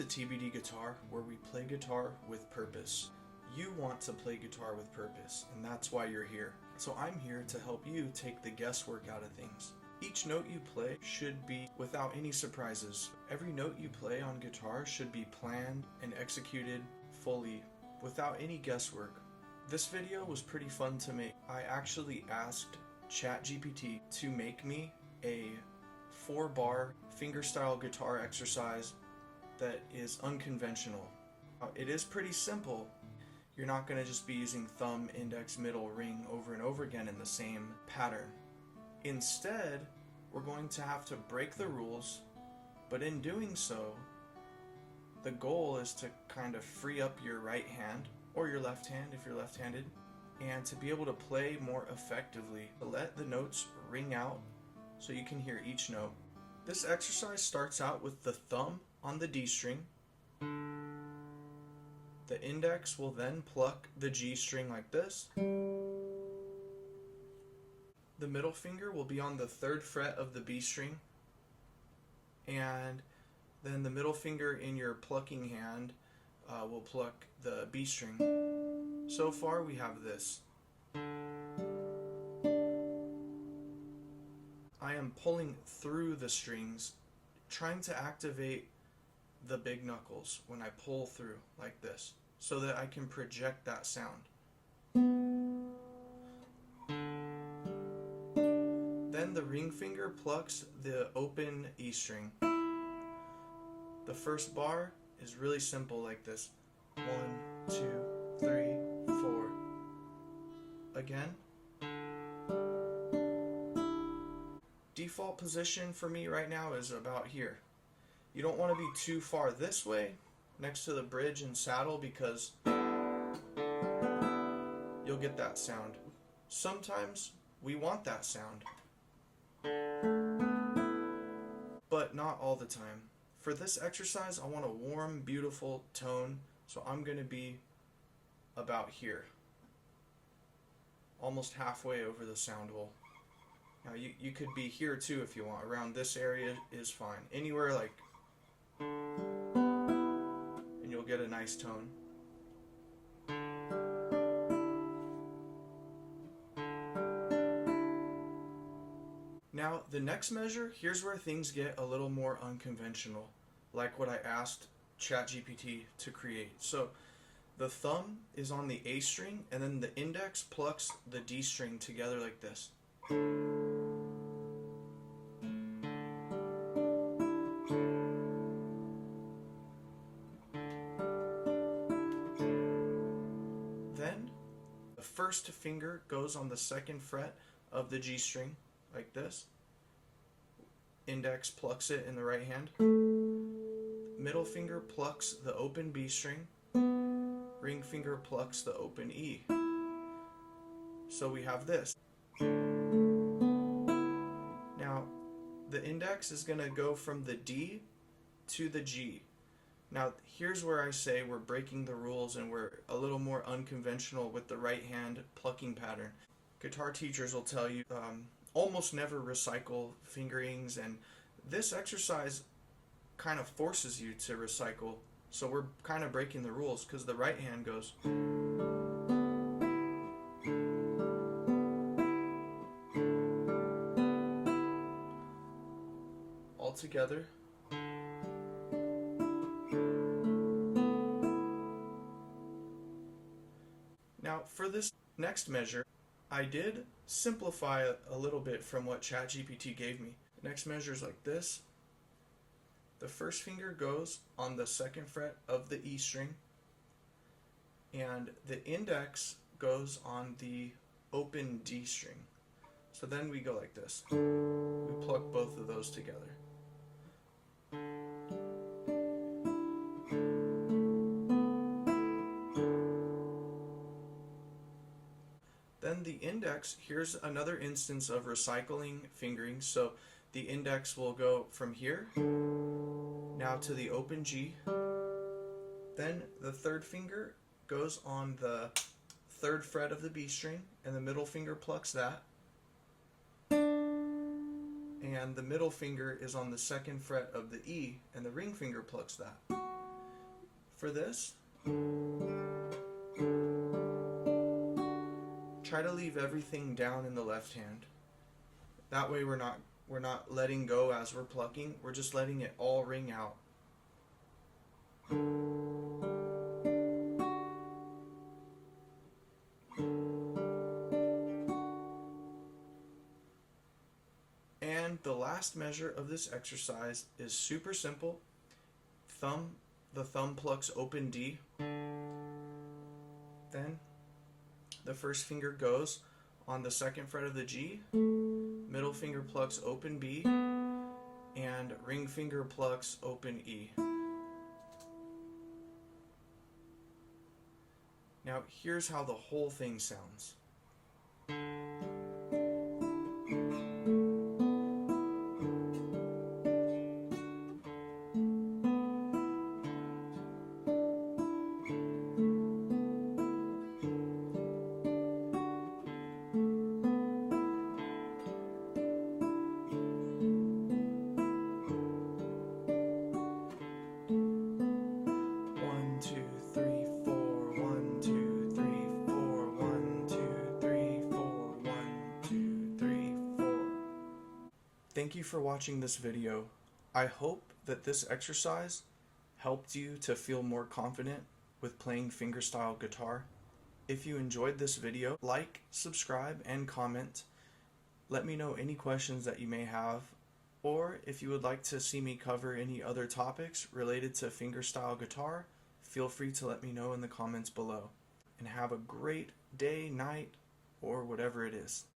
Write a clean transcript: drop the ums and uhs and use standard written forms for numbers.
TBDguitar, where we play guitar with purpose. You want to play guitar with purpose, and that's why you're here. So I'm here to help you take the guesswork out of things. Each note you play should be without any surprises. Every note you play on guitar should be planned and executed fully, without any guesswork. This video was pretty fun to make. I actually asked ChatGPT to make me a 4-bar fingerstyle guitar exercise that is unconventional. It is pretty simple. You're not going to just be using thumb, index, middle, ring over and over again in the same pattern. Instead, we're going to have to break the rules, but in doing so, the goal is to kind of free up your right hand, or your left hand if you're left-handed, and to be able to play more effectively. Let the notes ring out so you can hear each note. This exercise starts out with the thumb on the D string. The index will then pluck the G string like this. The middle finger will be on the 3rd fret of the B string, and then the middle finger in your plucking hand will pluck the B string. So far we have this. I am pulling through the strings, trying to activate the big knuckles when I pull through like this, so that I can project that sound. Then the ring finger plucks the open E string. The first bar is really simple like this. 1, 2, 3, 4. Again. Default position for me right now is about here. You don't want to be too far this way next to the bridge and saddle, because you'll get that sound. Sometimes we want that sound, but not all the time. For this exercise, I want a warm, beautiful tone, so I'm going to be about here, almost halfway over the sound hole. Now you could be here too if you want. Around this area is fine. Anywhere like, and you'll get a nice tone. Now the next measure, here's where things get a little more unconventional, like what I asked ChatGPT to create. So the thumb is on the A string, and then the index plucks the D string together like this. Then the first finger goes on the 2nd fret of the G string like this. Index plucks it in the right hand. Middle finger plucks the open B string. Ring finger plucks the open E. So we have this. Now the index is going to go from the D to the G. Now here's where I say we're breaking the rules and we're a little more unconventional with the right hand plucking pattern. Guitar teachers will tell you almost never recycle fingerings, and this exercise kind of forces you to recycle. So we're kind of breaking the rules, because the right hand goes all together. Now for this next measure, I did simplify a little bit from what ChatGPT gave me. The next measure is like this. The first finger goes on the 2nd fret of the E string, and the index goes on the open D string. So then we go like this. We pluck both of those together. Then the index, here's another instance of recycling fingering. So the index will go from here now to the open G. Then the 3rd finger goes on the 3rd fret of the B string, and the middle finger plucks that. And the middle finger is on the 2nd fret of the E, and the ring finger plucks that. For this, try to leave everything down in the left hand. That way we're not letting go as we're plucking, we're just letting it all ring out. And the last measure of this exercise is super simple. The thumb plucks open D. Then the first finger goes on the second fret of the G, middle finger plucks open B, and ring finger plucks open E. Now here's how the whole thing sounds. Thank you for watching this video. I hope that this exercise helped you to feel more confident with playing fingerstyle guitar. If you enjoyed this video, like, subscribe, and comment. Let me know any questions that you may have, or if you would like to see me cover any other topics related to fingerstyle guitar, feel free to let me know in the comments below. And have a great day, night, or whatever it is.